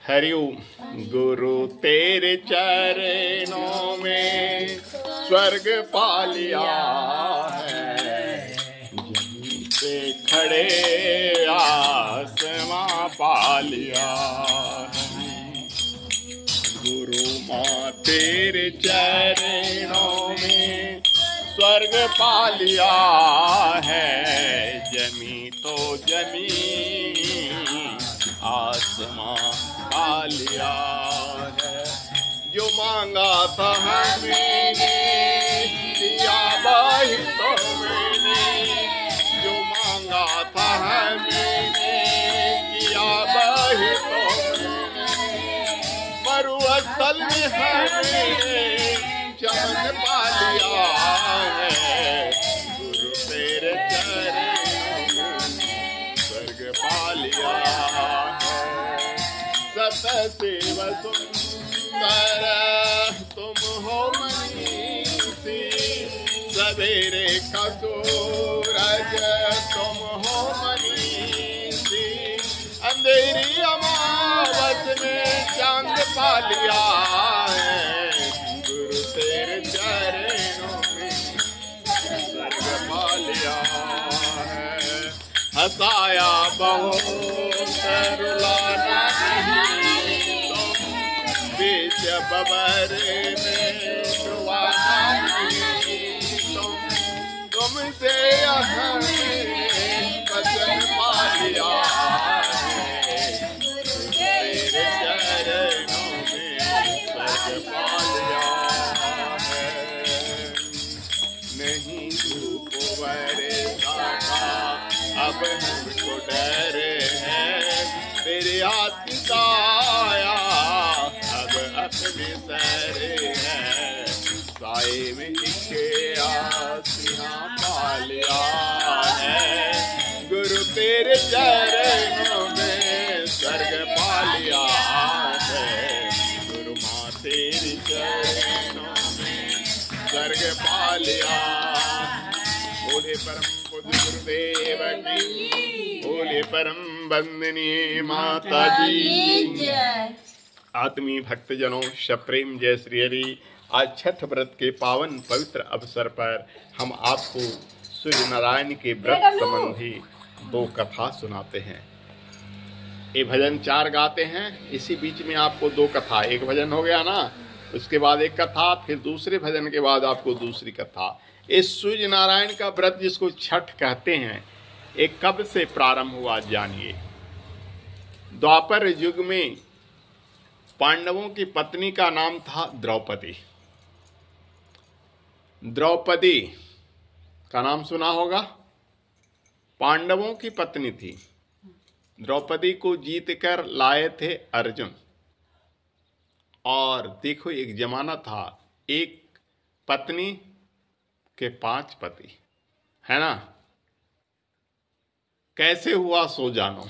हरिओम। गुरु तेरे चरणों में स्वर्ग पा लिया है, जमीन पे खड़े आसमां पा लिया है। गुरु माँ तेरे चरणों में स्वर्ग पा लिया है, जमी तो जमी आसमां पा लिया है। जो मांगा था मैंने दिया वही तो मैंने, जो मांगा था मैंने किया वही तो मैंने। मरुस्थल में मैंने चमन पा लिया है, गुरु तेरे चरणों में स्वर्ग पा लिया है। सतशिव सुंदर तुम हो मनीषी, सवेरे का सूरज तुम हो मनीषी। अंधेरी अमावस में चांद पा लिया है, गुरु तेरे चरणों में स्वर्ग पा लिया है। हंसाया बहुत रुलाना नहीं तुम, बीच बबरे में डुबाना नहीं तुम। तुमसे हमें वचन पा लिया है, तेरे चरणों में स्वर्ग पा लिया है। नहीं धूप बरसाता अब हमको डर है, तेरे हाथ की साया अब अपने सर है। साए में एक आसियां पा लिया है, गुरु तेरे चरणों में स्वर्ग पा लिया है। गुरु माँ तेरे चरणों में स्वर्ग पा लिया। बोले परम पूज्य गुरुदेव की, बोले परम वंदनीय माता जी। आत्मीय भक्तजनों, सप्रेम जय श्री हरि। आज छठ व्रत के पावन पवित्र अवसर पर हम आपको सूर्य नारायण के व्रत संबंधी दो कथा सुनाते हैं। ये भजन 4 गाते हैं, इसी बीच में आपको 2 कथा, एक भजन हो गया ना, उसके बाद एक कथा, फिर दूसरे भजन के बाद आपको दूसरी कथा। इस सूर्य नारायण का व्रत जिसको छठ कहते हैं, एक कब से प्रारंभ हुआ जानिए। द्वापर युग में पांडवों की पत्नी का नाम था द्रौपदी। द्रौपदी का नाम सुना होगा, पांडवों की पत्नी थी। द्रौपदी को जीत कर लाए थे अर्जुन। और देखो, एक जमाना था, एक पत्नी के 5 पति, है ना। कैसे हुआ सो जानो।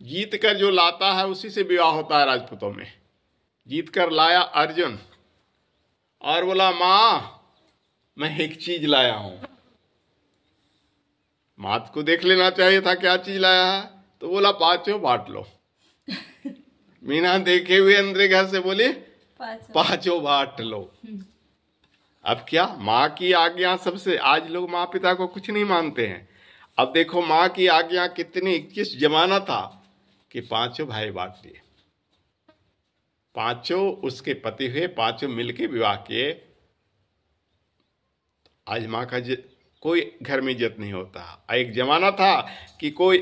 जीत कर जो लाता है उसी से विवाह होता है राजपूतों में। जीत कर लाया अर्जुन और बोला, मां मैं एक चीज लाया हूं। मात को देख लेना चाहिए था क्या चीज लाया है, तो बोला 5 बांट लो। बिना देखे हुए अंदर घर से बोले 5 बांट लो। अब क्या, माँ की आज्ञा सबसे, आज लोग माँ पिता को कुछ नहीं मानते हैं। अब देखो माँ की आज्ञा कितनी, किस जमाना था कि 5 भाई बांट लिए। 5 उसके पति हुए, 5 मिलके विवाह किए। आज माँ का कोई घर में इज्जत नहीं होता। एक जमाना था कि कोई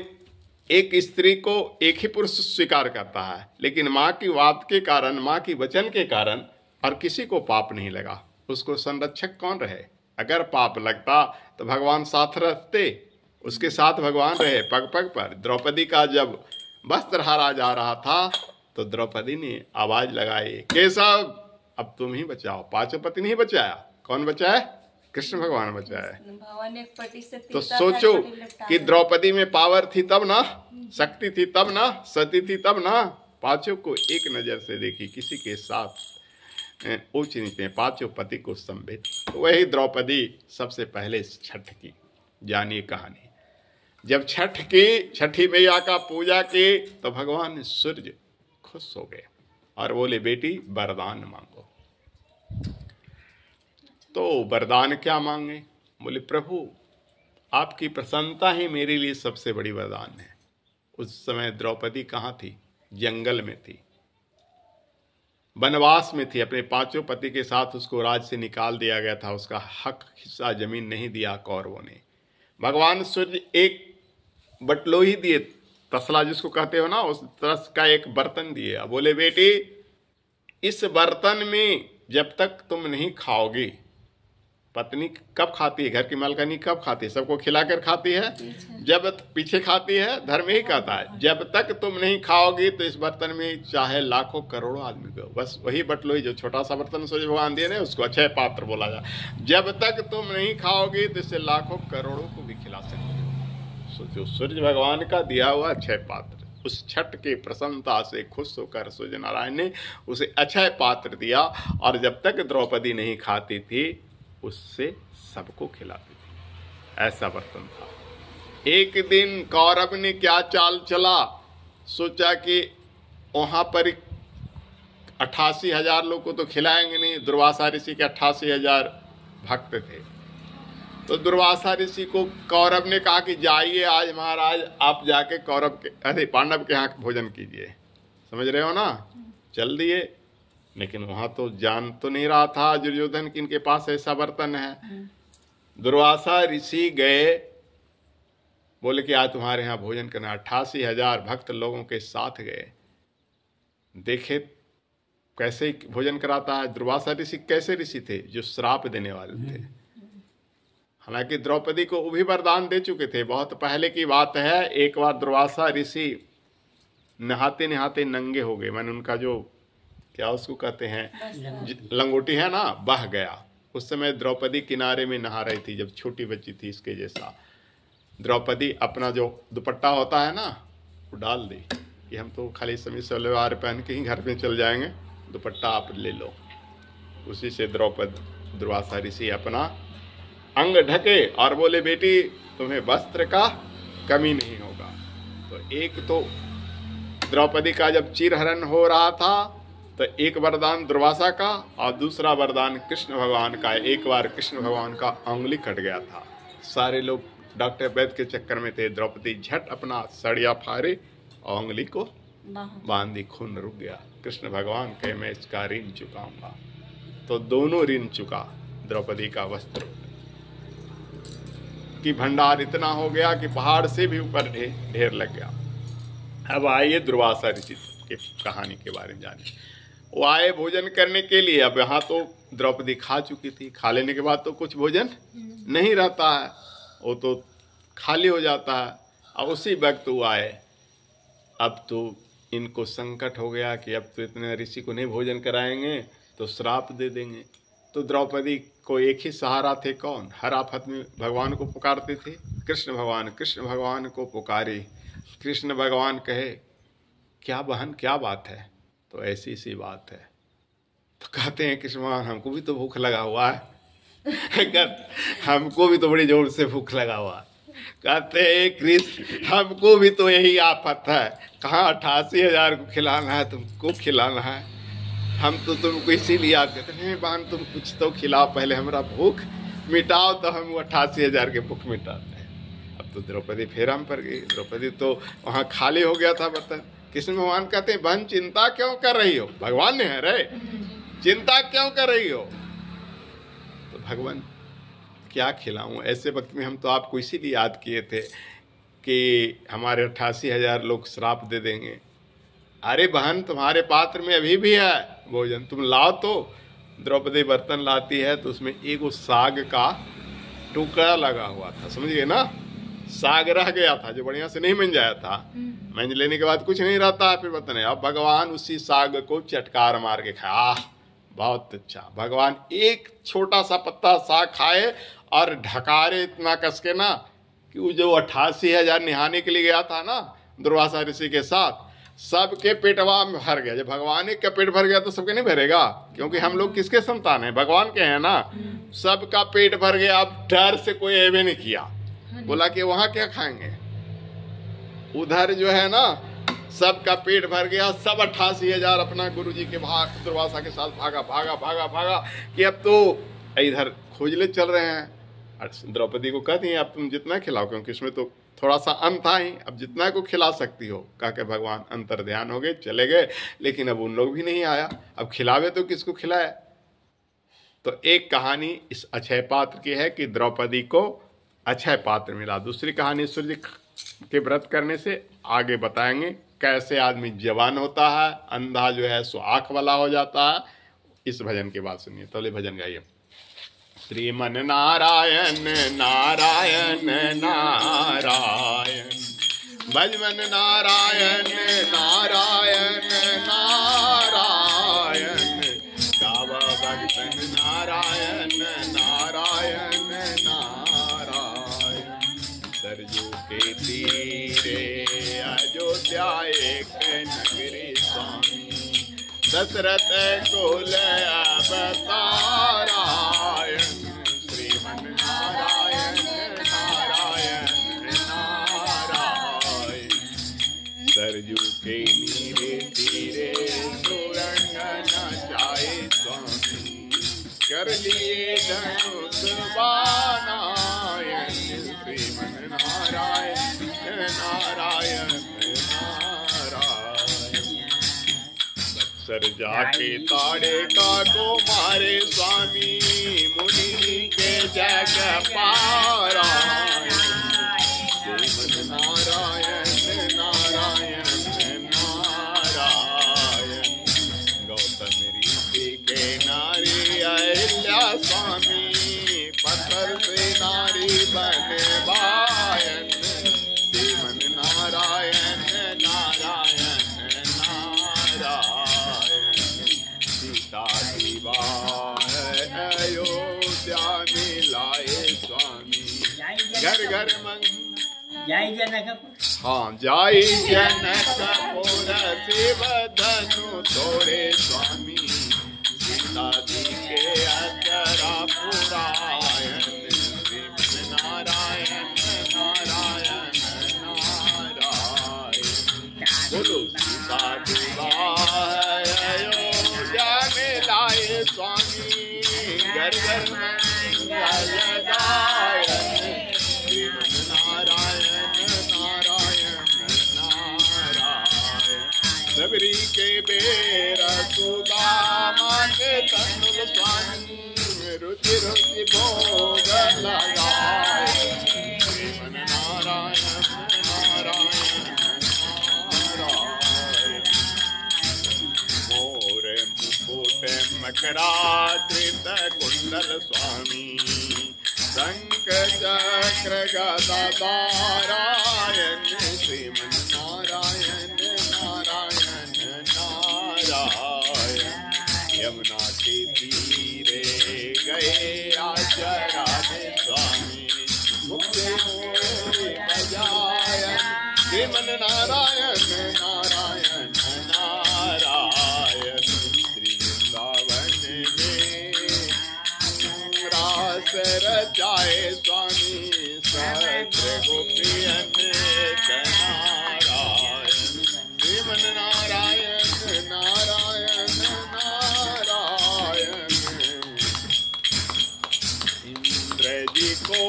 एक स्त्री को एक ही पुरुष स्वीकार करता है, लेकिन माँ की बात के कारण, माँ की वचन के कारण, और किसी को पाप नहीं लगा। उसको संरक्षक कौन रहे। अगर पाप लगता तो भगवान साथ रहते, उसके साथ भगवान रहे पग पग पर। द्रौपदी का जब वस्त्रहारा जा रहा था तो द्रौपदी ने आवाज लगाई, केशव अब तुम ही बचाओ। 5 पति नहीं बचाया, कौन बचाया? कृष्ण भगवान बचाया। तो सोचो कि द्रौपदी में पावर थी तब ना, शक्ति थी तब ना, सती थी तब ना। 5 को एक नजर से देखी, किसी के साथ ऊंच नीचे, 5 पति को संबित। वही द्रौपदी सबसे पहले छठ की जानिए कहानी। जब छठी मैया का पूजा की तो भगवान सूर्य खुश हो गए और बोले बेटी वरदान मांगो। तो वरदान क्या मांगे? बोले प्रभु आपकी प्रसन्नता ही मेरे लिए सबसे बड़ी वरदान है। उस समय द्रौपदी कहाँ थी? जंगल में थी, वनवास में थी। अपने पांचों पति के साथ उसको राज से निकाल दिया गया था। उसका हक हिस्सा जमीन नहीं दिया कौरवों ने। भगवान सूर्य एक बटलोही दिए, तसला जिसको कहते हो ना, उस तरह का एक बर्तन दिए। अब बोले बेटी इस बर्तन में जब तक तुम नहीं खाओगी, पत्नी कब खाती है? घर की मालकिनी कब खाती है? सबको खिलाकर खाती है। जब पीछे खाती है, धर्म ही कहता है जब तक तुम नहीं खाओगी तो इस बर्तन में चाहे लाखों करोड़ों आदमी को, बस वही बटलोही जो छोटा सा बर्तन सूर्य भगवान दिए ना, उसको अक्षय पात्र बोला जाए। जब तक तुम नहीं खाओगी तो इससे लाखों करोड़ों को भी खिला सकते हो। जो सूर्य भगवान का दिया हुआ अक्षय पात्र, उस छठ के प्रसन्नता से खुश होकर सूर्य नारायण ने उसे अक्षय पात्र दिया। और जब तक द्रौपदी नहीं खाती थी उससे सबको खिलाती थी। ऐसा बर्तन था। एक दिन कौरव ने क्या चाल चला, सोचा कि वहां पर 88,000 लोग को तो खिलाएंगे नहीं। दुर्वासा ऋषि के 88,000 भक्त थे। तो दुर्वासा ऋषि को कौरव ने कहा कि जाइए आज महाराज आप जाके कौरव के अरे पांडव के यहाँ भोजन कीजिए। समझ रहे हो ना? चल दिए, लेकिन वहां तो जान तो नहीं रहा था दुर्योधन कि इनके पास ऐसा बर्तन है। दुर्वासा ऋषि गए, बोले कि आज तुम्हारे यहाँ भोजन करना। 88,000 भक्त लोगों के साथ गए, देखे कैसे भोजन कराता है। दुर्वासा ऋषि कैसे ऋषि थे? जो श्राप देने वाले थे। हालांकि द्रौपदी को वो भी वरदान दे चुके थे, बहुत पहले की बात है। एक बार दुर्वासा ऋषि नहाते नहाते नंगे हो गए, मैंने उनका जो क्या उसको कहते हैं लंगोटी है ना, बह गया। उस समय द्रौपदी किनारे में नहा रही थी, जब छोटी बच्ची थी इसके जैसा। द्रौपदी अपना जो दुपट्टा होता है ना वो डाल दी कि हम तो खाली समय सलवार पहन के ही घर में चल जाएंगे, दुपट्टा आप ले लो। उसी से दुर्वासा ऋषि अपना अंग ढके और बोले बेटी तुम्हें वस्त्र का कमी नहीं होगा। तो एक तो द्रौपदी का जब चीरहरण हो रहा था तो एक वरदान दुर्वासा का और दूसरा वरदान कृष्ण भगवान का। एक बार कृष्ण भगवान का अंगुली कट गया था, सारे लोग डॉक्टर वैद्य के चक्कर में थे। द्रौपदी झट अपना सड़िया फाड़े और अंगुली को बांधी, खून रुक गया। कृष्ण भगवान कहे मैं इसका ऋण चुकाऊंगा। तो दोनों ऋण चुका। द्रौपदी का वस्त्र की भंडार इतना हो गया कि पहाड़ से भी ऊपर ढेर लग गया। अब आइए दुर्वासा ऋषि की कहानी के बारे में जाने। वो आए भोजन करने के लिए। अब यहाँ तो द्रौपदी खा चुकी थी, खा लेने के बाद तो कुछ भोजन नहीं रहता है, वो तो खाली हो जाता है। और उसी वक्त वो आए। अब तो इनको संकट हो गया कि अब तो इतने ऋषि को नहीं भोजन कराएंगे तो श्राप दे देंगे। तो द्रौपदी को एक ही सहारा थे, कौन? हर आफत में भगवान को पुकारते थे, कृष्ण भगवान को पुकारी। कृष्ण भगवान कहे क्या बहन क्या बात है? तो ऐसी सी बात है। तो कहते हैं कृष्ण भगवान हमको भी तो भूख लगा हुआ है हमको भी तो बड़ी जोर से भूख लगा हुआ है। कहते हैं कृष्ण हमको भी तो यही आफत है, कहाँ 88,000 को खिलाना है, तुमको खिलाना है। हम तो तुमको इसीलिए याद करते हैं बहन तुम कुछ तो खिलाओ, पहले हमारा भूख मिटाओ तो हम 88,000 के भूख मिटाते हैं। अब तो द्रौपदी फेराम पर गई। द्रौपदी तो वहाँ खाली हो गया था बर्तन। कृष्ण भगवान कहते हैं बहन चिंता क्यों कर रही हो? भगवान ने है रे, चिंता क्यों कर रही हो? तो भगवान क्या खिलाऊं? ऐसे वक्त में हम तो आपको इसीलिए याद किए थे कि हमारे 88,000 लोग श्राप दे देंगे। अरे बहन तुम्हारे पात्र में अभी भी है भोजन, तुम लाओ। तो द्रौपदी बर्तन लाती है तो उसमें एक साग का टुकड़ा लगा हुआ था, समझिए ना, साग रह गया था जो बढ़िया से नहीं मंज जाया था। मंज लेने के बाद कुछ नहीं रहता है, फिर बर्तन है। अब भगवान उसी साग को चटकार मार के खाया, बहुत अच्छा। भगवान एक छोटा सा पत्ता साग खाए और ढकारे इतना कसके ना कि वो जो 88,000 निहाने के लिए गया था ना दुर्वासा ऋषि के साथ, सबके पेटवा में भर गया। जब भगवान का पेट भर गया तो सबके नहीं भरेगा, क्योंकि हम लोग किसके संतान हैं? भगवान के हैं ना। सबका पेट भर गया। अब डर से कोई एवे नहीं किया, बोला कि वहाँ क्या खाएंगे, उधर जो है ना सबका पेट भर गया, सब 88,000 अपना गुरुजी के दुर्वासा के साथ भागा भागा भागा भागा कि अब तो इधर खोजले चल रहे हैं। द्रौपदी को कहती हैं अब तुम जितना खिलाओ, क्योंकि इसमें तो थोड़ा सा अन्न था ही, अब जितना को खिला सकती हो। कह के भगवान अंतर ध्यान हो गए, चले गए। लेकिन अब उन लोग भी नहीं आया, अब खिलावे तो किसको खिलाए। तो एक कहानी इस अक्षय पात्र की है कि द्रौपदी को अक्षय पात्र मिला। दूसरी कहानी सूर्य के व्रत करने से आगे बताएंगे कैसे आदमी जवान होता है, अंधा जो है सो आँख वाला हो जाता है। इस भजन की बात सुनिए। तो ले भजन गाइए। श्रीमन नारायण नारायण नारायण, भजमन नारायण नारायण नारायण, गावा भक्तन नारायण नारायण नारायण। सरयू के तीरे अयोध्या एक नगरी स्वामी, दशरथ कुल अवतारायण। श्रीमन नारायण नारायण नारायण, सरयू के नीरे तीरे सुरंग नचाए स्वामी, कर लिए धनुष बानायन। श्रीमन नारायण नारायण नारायण, सर जाके ताड़े का को मारे स्वामी, मुनि के जग पारायण। श्रीमन नारायण नारायण नारायण, गौतम ऋषि के नारी अहिल्या स्वामी, पत्थर से नारी बनवायन। श्रीमन नारायण नारायण नारायण, सीता विवाह अयोध्या में लाए स्वामी, घर घर मंग जय जनकपुर। हाँ, जय जनकपुर शिव धनु तोड़े स्वामी, सीता जी के अचरा पुरायन। श्रीमन नारायण नारायण नारायण, बोलो सीता विवाह अयोध्या में लाए स्वामी, घर घर मंगल गायन। श्रीमन नारायण नारायण नारायण, सबरी के बेर सुदामा के तनुल स्वामी, रुचि रुचि भोग लगाए। श्रीमन नारायण नारायण नारायण, मोर मुकुट मकराकृत कुंडल स्वामी, शंख चक्र गदा नारायण। श्रीमन नारायण नारायण नारायण, यमुना के तीरे गए आचरा में स्वामी, मुक्ति मोरे बजायन। श्रीमन नारायण नारायण नारायण, श्री वृंदावन में रास रचाए स्वामी, सहस्र गोपियन नारायण। श्रीमन नारायण नारायण नारायण, इंद्र जी को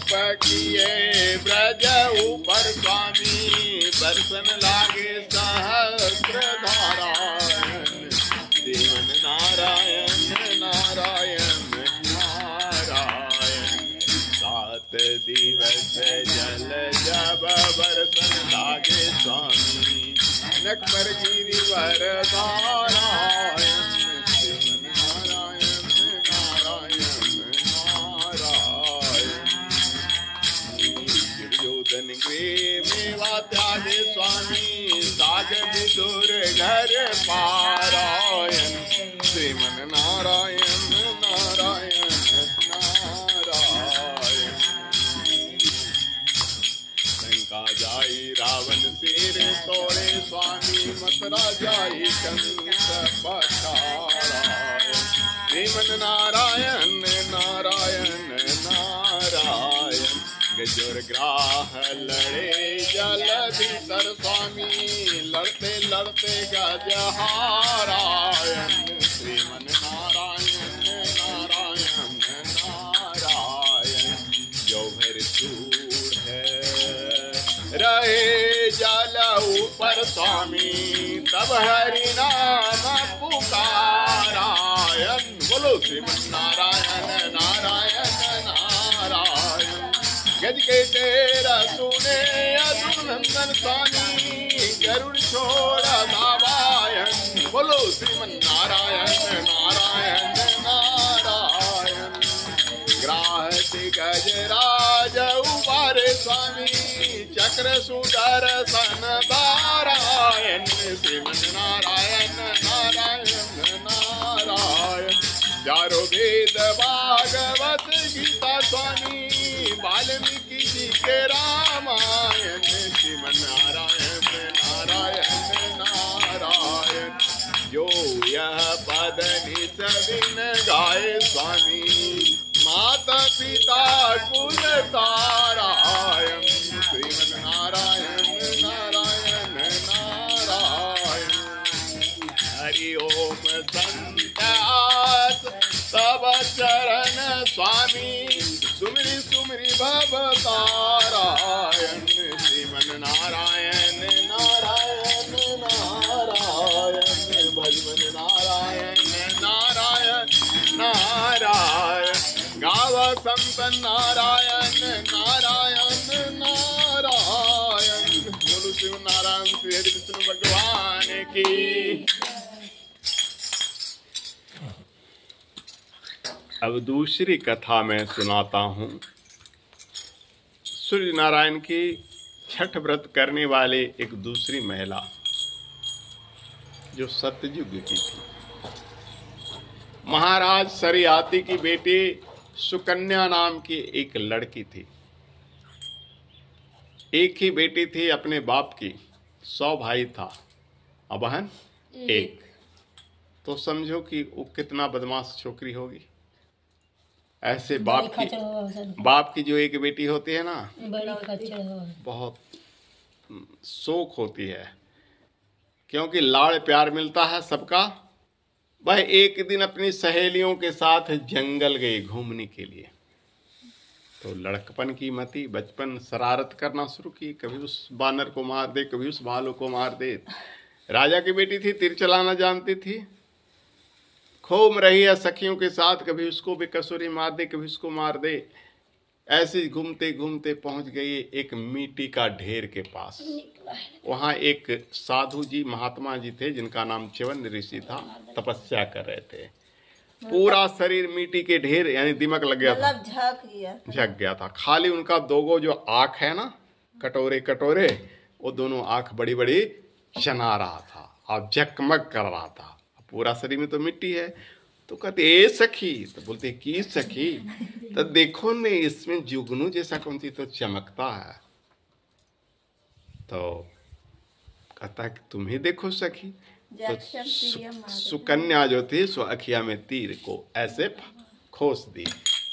पकिए ब्रज ऊपर स्वामी, बरसन लागे सहस्र धारायण। श्रीमन नारायण नारायण नारायण, 7 दिवस जल जब बरसन लागे स्वामी, नक पर गिरिवर नारायण। श्रीमन नारायण नारायण नारायण, दुर्योधन गृह मेवा त्यागे स्वामी, साग विदुर घर पारायण। श्रीमन नारायण नारायण नारायण, लंका जाई रावण सिर तोड़े स्वामी, मथुरा जाई कंस पठारायण। श्रीमन नारायण नारायण नारायण, गज दुर्ग्राह लड़े जल भीतर स्वामी, लड़ते लड़ते गजहारायण श्रीमन नारायण नारायण नारायण। जो भर सूर है रहे जल ऊपर स्वामी, तब हरि नाम पुकारायण। बोलो श्रीमन नारायण नारायण नारायण। गज के तेरा सुने अधुनंदन स्वामी, गरुड़ छोड़ नारायण। बोलो श्रीमन नारायण नारायण नारायण। ग्राह से गजराज उबारे स्वामी, चक्र सुदर्शन नारायण श्रीमन नारायण नारायण नारायण। चारों वेद भागवत गीता स्वामी, वाल्मीकि जी के रामायण श्रीमन नारायण नारायण नारायण। जो यह पद नित दिन गाए स्वामी, माता पिता कुल तारायण श्रीमन नारायण नारायण नारायण। हरि ओम संत तब चरण स्वामी, सुमरि सुमरि भवतारायण श्रीमन नारायण नारायण नारायण। भजमन नारायण नारायण नारायण। गाव संत नारायण नारायण नारायण। बोलो शिव नारायण श्री हरि विष्णु भगवान की। अब दूसरी कथा मैं सुनाता हूँ। सूर्य नारायण की छठ व्रत करने वाले एक दूसरी महिला जो सतयुग की थी। महाराज सरियाती की बेटी सुकन्या नाम की एक लड़की थी। एक ही बेटी थी अपने बाप की, 100 भाई था और बहन एक। तो समझो कि वो कितना बदमाश छोकरी होगी। ऐसे बाप की जो एक बेटी होती है ना, बहुत शौक होती है, क्योंकि लाड़ प्यार मिलता है सबका। वह एक दिन अपनी सहेलियों के साथ जंगल गई घूमने के लिए। तो लड़कपन की मती, बचपन शरारत करना शुरू की। कभी उस बानर को मार दे, कभी उस भालू को मार दे। राजा की बेटी थी, तीर चलाना जानती थी। घूम रही है सखियों के साथ, कभी उसको भी कसुरी मार दे, कभी उसको मार दे। ऐसे घूमते घूमते पहुंच गई एक मिट्टी का ढेर के पास। वहां एक साधु जी, महात्मा जी थे, जिनका नाम च्यवन ऋषि था, तपस्या कर रहे थे। पूरा शरीर मिट्टी के ढेर, यानी दिमक लग गया था, झक गया था। खाली उनका दोगो जो आँख है ना, कटोरे कटोरे, वो दोनों आँख बड़ी बड़ी चना रहा था और जगमग कर रहा था। पूरा शरीर में तो मिट्टी है। तो कहते ए सखी, तो बोलते की सखी, तो देखो ने इसमें जुगनू जैसा कौन सी तो चमकता है। तो कहता है कि तुम ही देखो सखी। तो सुकन्या जो थी सो अखिया में तीर को ऐसे खोस दी,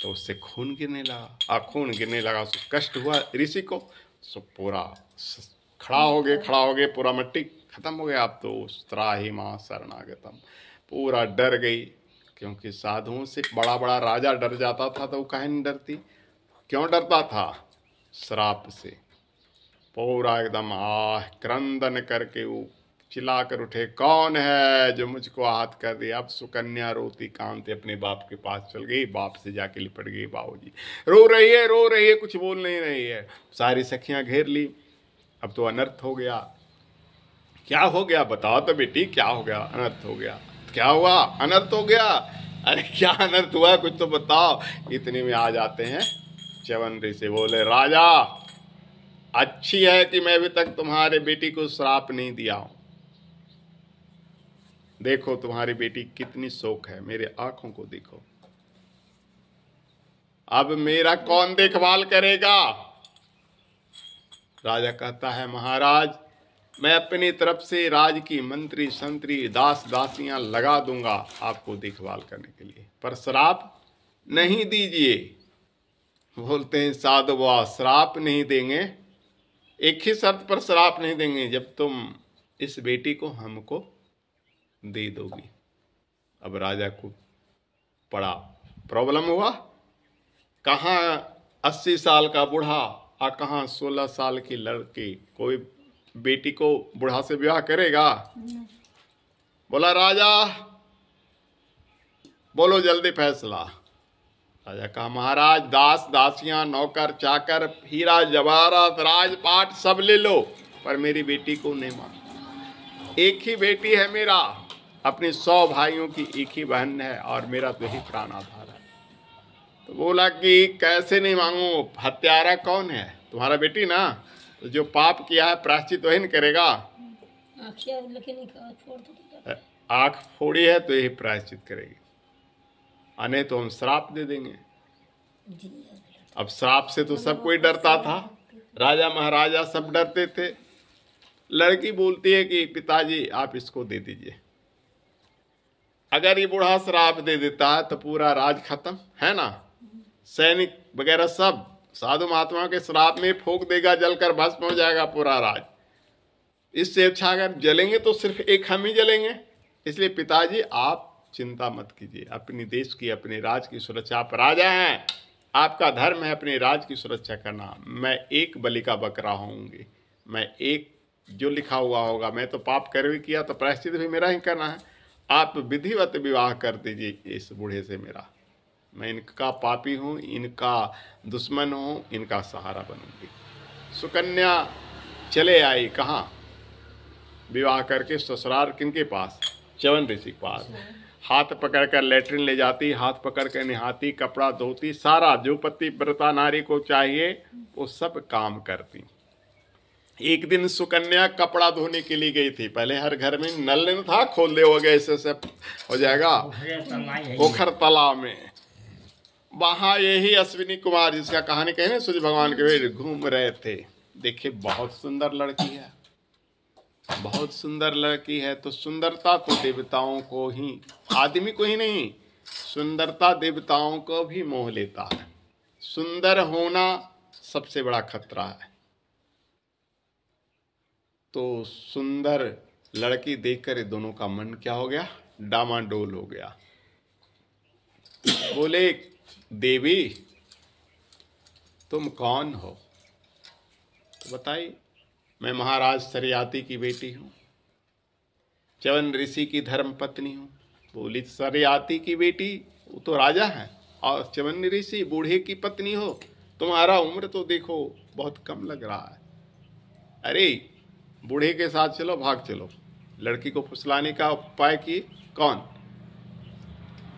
तो उससे खून गिरने लगा। खून गिरने लगा, सो कष्ट हुआ ऋषि को। सो पूरा खड़ा हो गए, पूरा मिट्टी खत्म हो गया। अब तो त्राहि मां शरणागतम, पूरा डर गई। क्योंकि साधुओं से बड़ा बड़ा राजा डर जाता था, तो वो काहे नहीं डरती? क्यों डरता था? श्राप से। पूरा एकदम क्रंदन करके वो चिल्ला कर उठे, कौन है जो मुझको आहत कर दिया? अब सुकन्या रोती कांते अपने बाप के पास चल गई। बाप से जाके लिपट गई। बाबूजी रो रही है, कुछ बोल नहीं रही है। सारी सखियां घेर ली। अब तो अनर्थ हो गया। क्या हो गया बताओ तो बेटी, क्या हो गया? अनर्थ हो गया। क्या हुआ? अनर्थ हो गया। अरे क्या अनर्थ हुआ, कुछ तो बताओ। इतने में आ जाते हैं च्यवन ऋषि। बोले राजा, अच्छी है कि मैं अभी तक तुम्हारे बेटी को श्राप नहीं दिया हूं। देखो तुम्हारी बेटी कितनी शौक है, मेरे आंखों को देखो। अब मेरा कौन देखभाल करेगा? राजा कहता है महाराज, मैं अपनी तरफ से राज की मंत्री संतरी दास दासियां लगा दूंगा आपको देखभाल करने के लिए, पर श्राप नहीं दीजिए। बोलते हैं साधु बाबा श्राप नहीं देंगे, एक ही शर्त पर श्राप नहीं देंगे, जब तुम इस बेटी को हमको दे दोगी। अब राजा को बड़ा प्रॉब्लम हुआ, कहाँ 80 साल का बूढ़ा और कहाँ 16 साल की लड़की, कोई बेटी को बूढ़ा से ब्याह करेगा? बोला राजा बोलो जल्दी फैसला। राजा कहा महाराज दास दासियां नौकर चाकर हीरा जवाहरात राजपाट सब ले लो, पर मेरी बेटी को नहीं मान। एक ही बेटी है मेरा, अपने 100 भाइयों की एक ही बहन है और मेरा तो ही प्राण आधार है। तो बोला कि कैसे नहीं मांगू, हत्यारा कौन है? तुम्हारा बेटी ना, तो जो पाप किया है प्रायश्चित वही नहीं करेगा। आँख फोड़ी है तो यही प्रायश्चित करेगी, अने तो हम श्राप दे देंगे। अब श्राप से तो सब कोई डरता था, राजा महाराजा सब डरते थे। लड़की बोलती है कि पिताजी आप इसको दे दीजिए, अगर ये बूढ़ा श्राप दे देता है तो पूरा राज खत्म है ना, सैनिक वगैरह सब साधु महात्मा के श्राप में फूंक देगा, जलकर भस्म हो जाएगा पूरा राज। इससे अच्छा अगर जलेंगे तो सिर्फ एक हम ही जलेंगे। इसलिए पिताजी आप चिंता मत कीजिए, अपनी देश की अपने राज की सुरक्षा, आप राजा हैं, आपका धर्म है अपने राज की सुरक्षा करना। मैं एक बलि का बकरा होंगी, मैं एक जो लिखा हुआ होगा, मैं तो पाप कर भी किया तो प्रायश्चित भी मेरा ही करना है। आप विधिवत विवाह कर दीजिए इस बूढ़े से मेरा, मैं इनका पापी हूँ, इनका दुश्मन हूँ, इनका सहारा बनूंगी। सुकन्या चले आई कहाँ? विवाह करके ससुराल किनके पास? च्यवन ऋषि के पास। हाथ पकड़कर लेटरिन ले जाती, हाथ पकड़कर नहाती, कपड़ा धोती, सारा जो पतिव्रता नारी को चाहिए वो सब काम करती। एक दिन सुकन्या कपड़ा धोने के लिए गई थी। पहले हर घर में नल नहीं था, खोल दे हो गए ऐसे सब हो जाएगा, पोखर तालाब में। वहां यही अश्विनी कुमार जिसका कहानी कहे ना सूर्य भगवान के वे घूम रहे थे। देखिए बहुत सुंदर लड़की है, बहुत सुंदर लड़की है। तो सुंदरता तो देवताओं को ही, आदमी को ही नहीं, सुंदरता देवताओं को भी मोह लेता है। सुंदर होना सबसे बड़ा खतरा है। तो सुंदर लड़की देखकर दोनों का मन क्या हो गया? डामाडोल हो गया। बोले देवी तुम कौन हो? तो बताइए। मैं महाराज सरियाती की बेटी हूँ, च्यवन ऋषि की धर्म पत्नी हूँ। बोली सरियाती की बेटी, वो तो राजा है, और च्यवन ऋषि बूढ़े की पत्नी हो, तुम्हारा उम्र तो देखो बहुत कम लग रहा है। अरे बूढ़े के साथ चलो, भाग चलो। लड़की को फुसलाने का उपाय की कौन?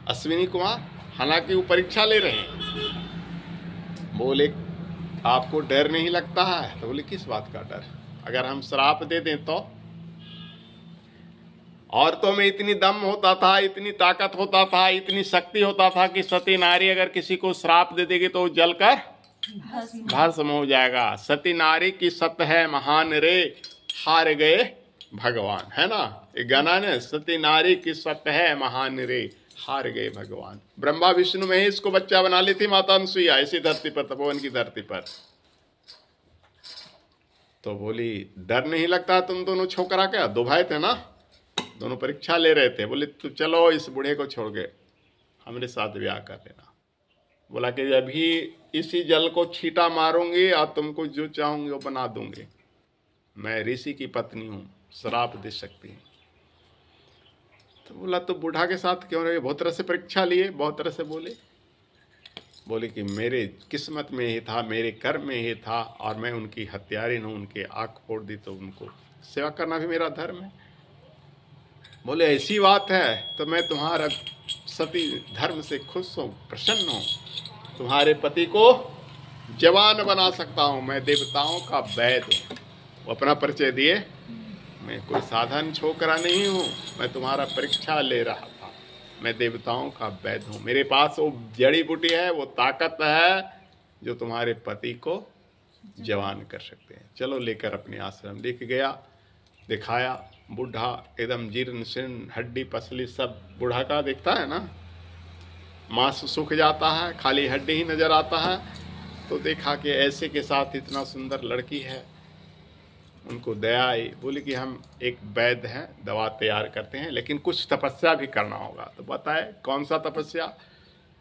अश्विनी कुमार, हालांकि वो परीक्षा ले रहे हैं। बोले आपको डर नहीं लगता है? तो बोले किस बात का डर? अगर हम श्राप दे दें तो? औरतों में इतनी दम होता था, इतनी ताकत होता था, इतनी शक्ति होता था कि सती नारी अगर किसी को श्राप दे देगी तो जलकर भस्म हो जाएगा। सती नारी की सत है महान रे, हार गए भगवान, है ना ये गाना ने, सती नारी की सत है महान रे, हार गए भगवान। ब्रह्मा विष्णु में ही इसको बच्चा बना ली थी माता अनुसुईया, इसी धरती पर, तपोवन की धरती पर। तो बोली डर नहीं लगता तुम दोनों छोकरा? क्या दो भाई थे ना, दोनों परीक्षा ले रहे थे। बोले तो चलो इस बूढ़े को छोड़ के हमारे साथ ब्याह कर लेना। बोला कि अभी इसी जल को छींटा मारूंगी और तुमको जो चाहूंगी वो बना दूंगी। मैं ऋषि की पत्नी हूँ, श्राप दे सकती है। तो बोला तो बूढ़ा के साथ क्यों रहे? बहुत तरह से परीक्षा लिए, बहुत तरह से बोले कि मेरे किस्मत में ही था, मेरे कर्म में ही था, और मैं उनकी हत्यारिन हूँ, उनके आँख फोड़ दी तो उनको सेवा करना भी मेरा धर्म है। बोले ऐसी बात है तो मैं तुम्हारा सती धर्म से खुश हूँ, प्रसन्न हूँ, तुम्हारे पति को जवान बना सकता हूँ, मैं देवताओं का वैद्य हूँ। वो अपना परिचय दिए, मैं कोई साधारण छोकरा नहीं हूँ, मैं तुम्हारा परीक्षा ले रहा था, मैं देवताओं का वैद्य हूँ, मेरे पास वो जड़ी बूटी है, वो ताकत है जो तुम्हारे पति को जवान कर सकते हैं। चलो लेकर अपने आश्रम लेके गया, दिखाया। बूढ़ा एकदम जीर्ण शीर्ण, हड्डी पसली सब बूढ़ा का दिखता है ना, मांस सूख जाता है, खाली हड्डी ही नजर आता है। तो देखा कि ऐसे के साथ इतना सुंदर लड़की है, उनको दया आई। बोले कि हम एक वैद्य हैं, दवा तैयार करते हैं, लेकिन कुछ तपस्या भी करना होगा। तो बताए कौन सा तपस्या?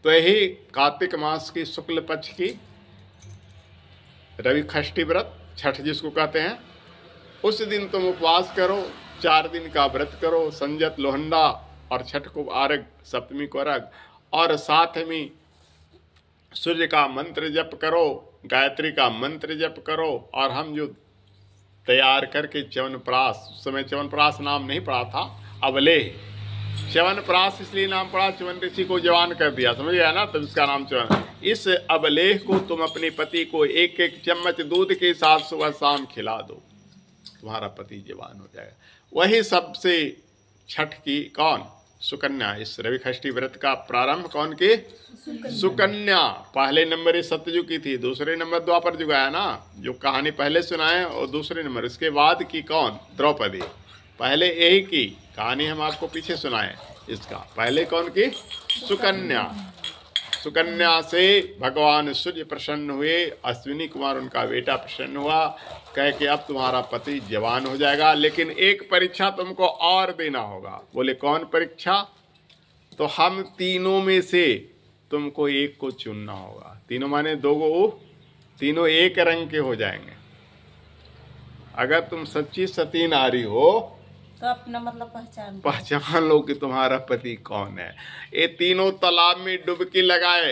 तो यही कार्तिक मास की शुक्ल पक्ष की रवि षष्ठी व्रत, छठ जिसको कहते हैं, उस दिन तुम उपवास करो, 4 दिन का व्रत करो, संजत लोहंडा, और छठ को अर्घ, सप्तमी को अर्घ, और साथ में सूर्य का मंत्र जप करो, गायत्री का मंत्र जप करो। और हम जो तैयार करके च्यवनप्राश, उस समय च्यवनप्राश नाम नहीं पड़ा था, अवलेह, च्यवनप्राश इसलिए नाम पड़ा, च्यवन ऋषि को जवान कर दिया, समझ गया ना, तब इसका नाम च्यवन। इस अवलेह को तुम अपने पति को 1-1 चम्मच दूध के साथ सुबह शाम खिला दो, तुम्हारा पति जवान हो जाएगा। वही सबसे छठ की कौन? सुकन्या। इस रवि षष्ठी व्रत का प्रारंभ कौन की? सुकन्या। पहले नंबर इस सतयुग की थी, दूसरे नंबर द्वापर युग आया ना, जो कहानी पहले सुनाए, और दूसरे नंबर इसके बाद की कौन? द्रौपदी। पहले यही की कहानी हम आपको पीछे सुनाए, इसका पहले कौन की? सुकन्या। सुकन्या से भगवान सूर्य प्रसन्न हुए, अश्विनी कुमार उनका बेटा प्रसन्न हुआ, कह के अब तुम्हारा पति जवान हो जाएगा, लेकिन एक परीक्षा तुमको और देना होगा। बोले कौन परीक्षा? तो हम तीनों में से तुमको एक को चुनना होगा। तीनों माने 2 गो, तीनों एक रंग के हो जाएंगे। अगर तुम सच्ची सती नारी हो तो अपना मतलब पहचान लो कि तुम्हारा पति कौन है। ये तीनों तालाब में डुबकी लगाए,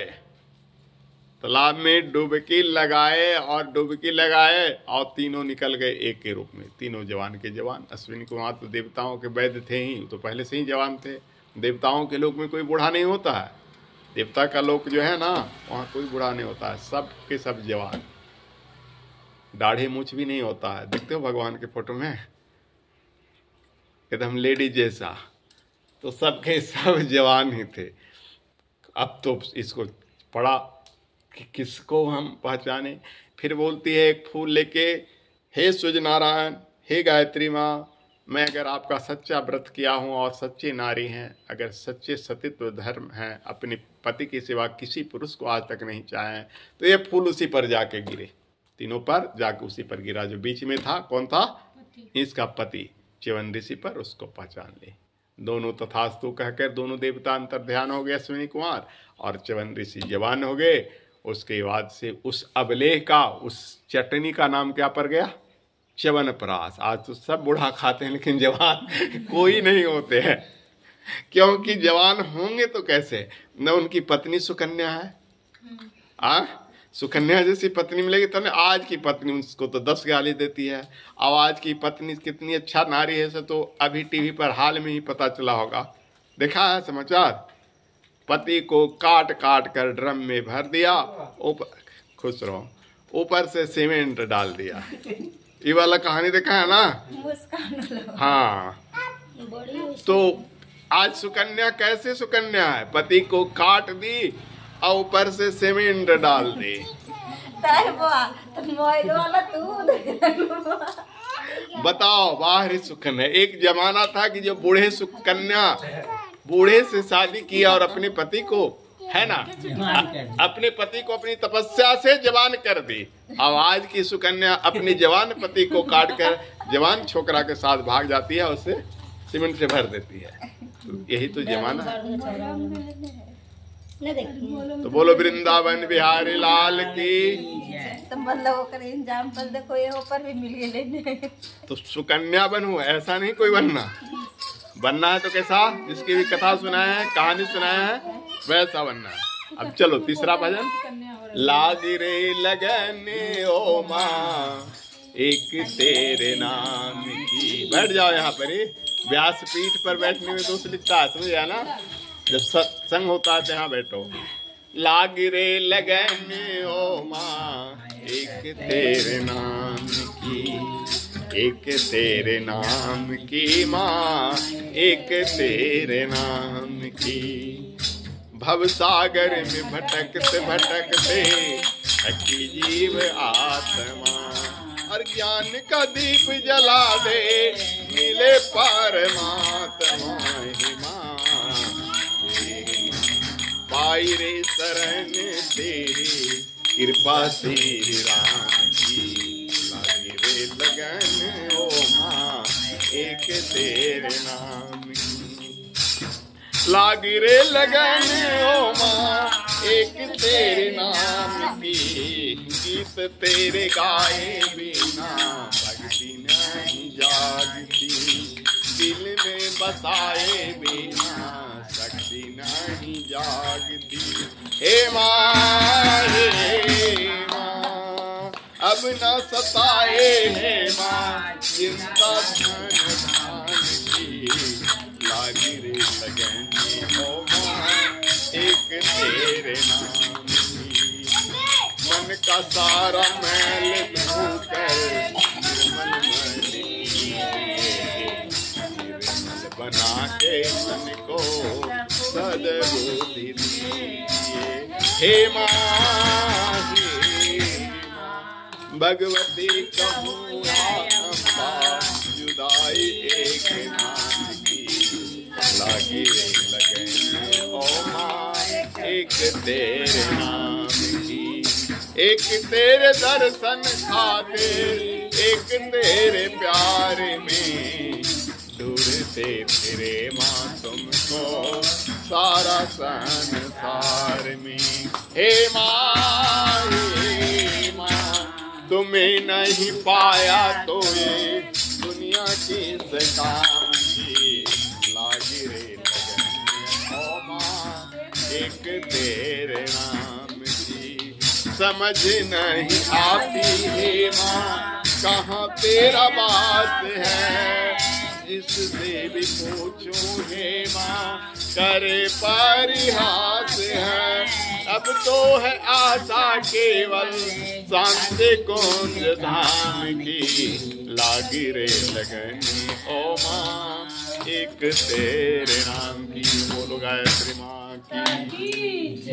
तालाब में डुबकी लगाए और डुबकी लगाए, और तीनों निकल गए एक के रूप में, तीनों जवान के जवान। अश्विनी कुमार तो देवताओं के वैद्य थे ही, तो पहले से ही जवान थे। देवताओं के लोक में कोई बूढ़ा नहीं होता है, देवता का लोक जो है ना, वहाँ कोई बूढ़ा नहीं होता है, सब के सब जवान। दाढ़ी मूछ भी नहीं होता है, देखते हो भगवान के फोटो में एकदम लेडी जैसा, तो सबके सब जवान ही थे। अब तो इसको पढ़ा कि किसको हम पहचाने। फिर बोलती है एक फूल लेके, हे सूर्य नारायण, हे गायत्री माँ, मैं अगर आपका सच्चा व्रत किया हूँ और सच्चे नारी हैं, अगर सच्चे सतीत्व धर्म हैं, अपने पति की सिवा किसी पुरुष को आज तक नहीं चाहे, तो ये फूल उसी पर जाके गिरे, तीनों पर जाके उसी पर गिरा। जो बीच में था कौन था? इसका पति च्यवन ऋषि पर, उसको पहचान ले। दोनों तथास्तु कहकर दोनों देवता अंतर ध्यान हो गए, अश्विनी कुमार और च्यवन ऋषि जवान हो गए। उसके बाद से उस अबलेह का, उस चटनी का नाम क्या पड़ गया? च्यवनप्राश। आज तो सब बूढ़ा खाते हैं, लेकिन जवान कोई नहीं होते हैं, क्योंकि जवान होंगे तो कैसे? न उनकी पत्नी सुकन्या है, सुकन्या जैसी पत्नी मिलेगी तो आज की पत्नी उसको तो 10 गाली देती है। अब आज की पत्नी कितनी अच्छा नारी है, से तो अभी टीवी पर हाल में ही पता चला होगा, देखा है समाचार। पति को काट काट कर ड्रम में भर दिया, ऊपर खुश रहो, ऊपर से सीमेंट डाल दिया। ये वाला कहानी देखा है ना? हाँ। तो आज सुकन्या कैसे सुकन्या है? पति को काट दी और ऊपर से सीमेंट डाल दी। बताओ, बाहरी सुकन्या। एक जमाना था कि जो बूढ़े सुकन्या, बूढ़े से शादी किया और अपने पति को, है ना, अपने पति को अपनी तपस्या से जवान कर दी। अब आज की सुकन्या अपने जवान पति को काट कर जवान छोकरा के साथ भाग जाती है, उससे सीमेंट से भर देती है। तो यही तो जमाना है। तो बोलो वृंदावन बिहारी लाल की। तो मतलब एग्जाम्पल देखो, ये ऊपर भी मिल गए। तो सुकन्या बनूं, ऐसा नहीं कोई बनना है तो कैसा? जिसकी भी कथा सुनाया है, कहानी सुनाया है, वैसा बनना है। अब चलो तीसरा भजन। लाग रे लगन ओ माँ एक तेरे नाम की। बैठ जाओ यहाँ पर ही, व्यासपीठ पर बैठने में दोस्त लिखता है, समझ गया ना? जब सत्संग होता है तो यहाँ बैठो। लाग रे लगन ओ माँ एक तेरे नाम की, एक तेरे नाम की माँ, एक तेरे नाम की। भव सागर में भटकते भटकते थकी जीव आत्मा, और ज्ञान का दीप जला दे मिले परमात्मा। पाई रे शरण तेरी कृपा श्री राम की, लागी रे लगन ओ माँ एक तेरे नाम की, लागी रे लगन ओ माँ एक तेरे नाम की, गीत तेरे गाए बिना भक्ति नहीं जागती, दिल में बसाए बिना शक्ति नहीं जागती। हे माँ अब न सताए हे माँ चिंता धन की, लागी रे लगन ओ माँ एक तेरे नाम की, मन का सारा मैल धोकर निर्मल बना के मन को सद्बुद्धि दिए। हे माँ भगवती कहूँ जुदाई एक नाम की, लागी लगन ओ माँ एक तेरे नाम की, एक तेरे दर्शन खातिर एक तेरे प्यार में, दूर से तेरे माँ तुमको सारा संसार में। हे माँ तुम्हें नहीं पाया तो ये दुनिया की काम की, लागी रे लगन ओ माँ एक तेरे नाम की, समझ नहीं आती हे माँ कहाँ तेरा बात है, जिससे भी पूछूं हे माँ करे परिहास है। अब तो है आशा केवल शांति कुंज धाम की, लागी रे लगन ओ माँ एक तेरे नाम की। बोलो गायत्री माँ की।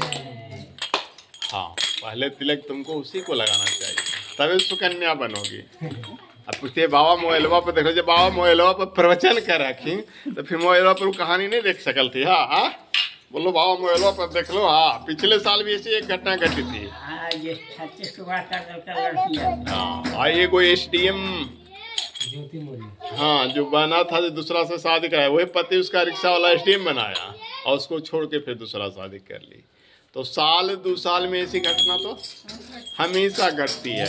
हाँ, पहले तिलक तुमको उसी को लगाना चाहिए, तभी सुकन्या बनोगी। अब पूछते बाबा मोबाइलवा पर देखो, जब बाबा मोबाइलवा पर प्रवचन कर रखी तो फिर मोबाइलवा पर कहानी नहीं देख सकल थी। हाँ हाँ बोलो बाबा मोबाइलवा पर देख लो। हाँ, पिछले साल भी ऐसी एक घटना घटी थी। हाँ, ये कोई SDM हाँ जो बना था, जो दूसरा से शादी कराया, वही पति उसका रिक्शा वाला SDM बनाया और उसको छोड़ के फिर दूसरा शादी कर ली। तो साल 2 साल में ऐसी घटना तो हमेशा घटती है।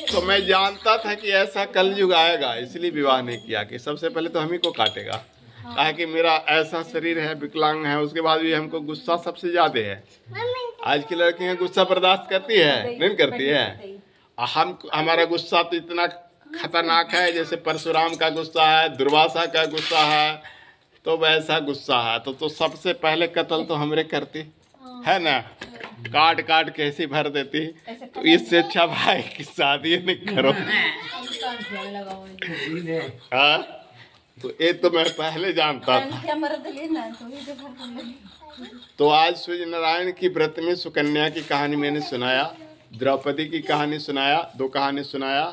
तो मैं जानता था कि ऐसा कलयुग आएगा, इसलिए विवाह नहीं किया कि सबसे पहले तो हम ही को काटेगा। कहा कि मेरा ऐसा शरीर है, विकलांग है, उसके बाद भी हमको गुस्सा सबसे ज्यादा है। आज की लड़कियां गुस्सा बर्दाश्त करती है, नहीं करती है। हमारा गुस्सा तो इतना खतरनाक है, जैसे परशुराम का गुस्सा है, दुर्वासा का गुस्सा है, तो वैसा गुस्सा है। तो सबसे पहले कत्ल तो हमरे करती है ना, काट काट कैसी भर देती। तो इससे अच्छा भाई की शादी नहीं करो। हाँ, तो ये तो मैं पहले जानता था। तो आज सूर्य नारायण की व्रत में सुकन्या की कहानी मैंने सुनाया, द्रौपदी की कहानी सुनाया, 2 कहानी सुनाया।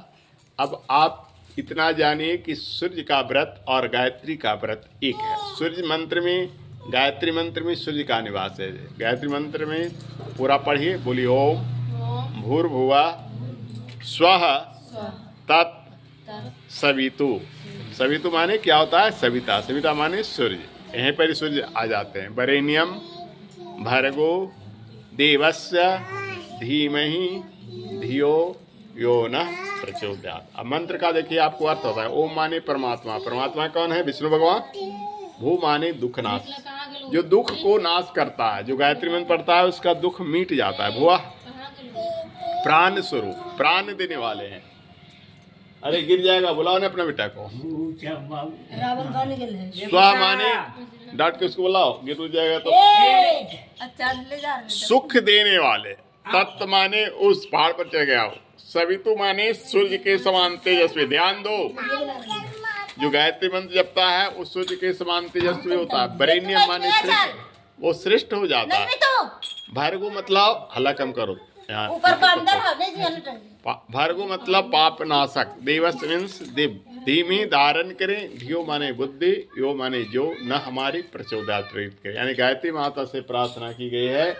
अब आप इतना जानिए कि सूर्य का व्रत और गायत्री का व्रत एक है। सूर्य मंत्र में, गायत्री मंत्र में सूर्य का निवास है। गायत्री मंत्र में पूरा पढ़िए, बोलिए ओम भूर्भुवः स्वः तत् सवितु। सवितु माने क्या होता है? सविता। सविता माने सूर्य। यहीं पर सूर्य आ जाते हैं। वरेण्यम भर्गो देवस्य धीमहि धियो यो नः प्रचोदयात्। अब मंत्र का देखिए आपको अर्थ होता है। ओम माने परमात्मा। परमात्मा कौन है? विष्णु भगवान। भू माने दुख नाश, जो दुख को नाश करता है। जो गायत्री मंत्र पढ़ता है उसका दुख मिट जाता है। भुआ प्राण स्वरूप, प्राण देने वाले हैं। अरे गिर जाएगा, बुलाओ ने अपना बेटा को। स्वा माने डांट के उसको बुलाओ, गिर जाएगा तो। सुख देने वाले। तत्व माने उस पहाड़ पर चढ़ गया हो। सवितु माने सूर्य के समान तेजस्वी। ध्यान दो, जो गायत्री मंत्र जपता है उस सूर्य के समान तेजस्वी होता है। वरेण्यम माने श्रेष्ठ, वो श्रेष्ठ हो जाता है। भार्गो मतलब, हल्ला कम करो, भार्गो मतलब पाप नाशक। देवस मीन्स दिव। धीमी धारण करें। धियो माने बुद्धि, यो माने जो न हमारी प्रचोदयात् प्रेरित करे। यानी गायत्री माता से प्रार्थना की गई है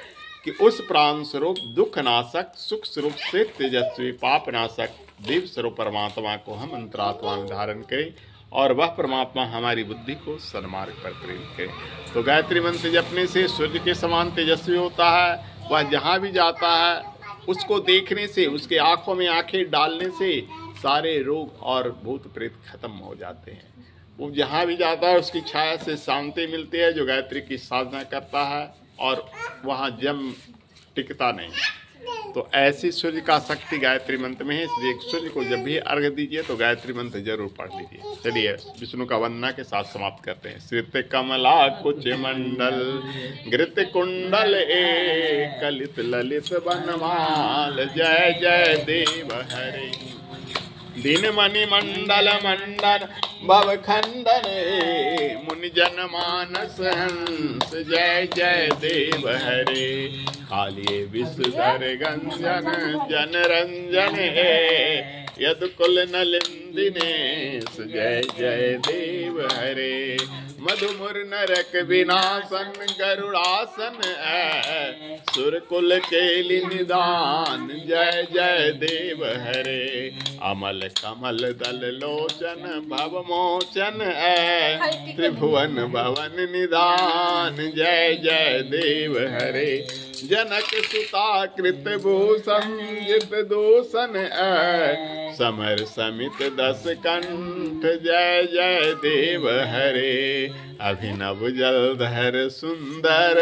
कि उस प्राण स्वरूप दुख नाशक सुख स्वरूप से तेजस्वी पाप नाशक देव स्वरूप परमात्मा को हम अंतरात्मा में धारण करें और वह परमात्मा हमारी बुद्धि को सन्मार्ग पर प्रेरित करे। तो गायत्री मंत्र जपने से सूर्य के समान तेजस्वी होता है। वह जहाँ भी जाता है उसको देखने से, उसके आंखों में आंखें डालने से सारे रोग और भूत प्रेत खत्म हो जाते हैं। वो जहाँ भी जाता है उसकी छाया से शांति मिलती है जो गायत्री की साधना करता है, और वहाँ जम टिकता नहीं। तो ऐसी सूर्य का शक्ति गायत्री मंत्र में है, इसलिए सूर्य को जब भी अर्घ्य दीजिए तो गायत्री मंत्र जरूर पढ़ लीजिए। चलिए विष्णु का वंदना के साथ समाप्त करते हैं। श्रित कमला कुच मंडल घृत कुंडल एक कलित ललित बनमाल जय जय देव हरे। दिन मणि मंडल मंडन भव खंडन मुनि जन मानस हंस जय जय देव हरे। कालिए विषधर गंजन जन रंजन यद कुल नलिंदिनेश जय जय देव हरे। मधुमुर नरक विनाशन गरुड़ासन सुर कुल केलि निदान जय जय देव हरे। अमल कमल दल लोचन भव मोचन त्रिभुवन भवन निदान जय जय देव हरे। जनक सुता कृत भूषण जित दूषण समर समित दस कंठ जय जय देव हरे। अभिनव जलधर सुंदर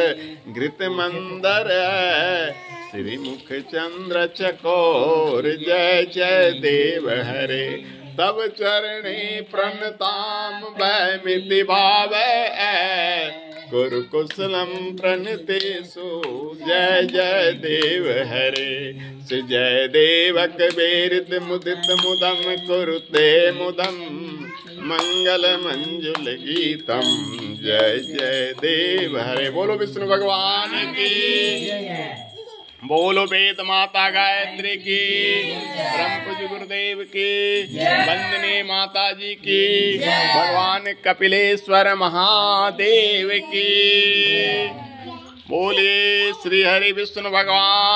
घृत मंदर श्रीमुख चंद्र चकोर जय जय देव हरे। तब चरणे प्रणताम भयमिति भावै कुरुकुशलम प्रणतेषु जय जय देव हरे। श्री जय देवक बेरित मुदित मुदम कुरुते मुदम मंगल मंजुल गीतम जय जय देव हरे। बोलो विष्णु भगवान की, बोलो वेद माता गायत्री की, परम पूज्य गुरुदेव की, वंदने माता जी की, भगवान कपिलेश्वर महादेव की। बोले श्री हरि विष्णु भगवान।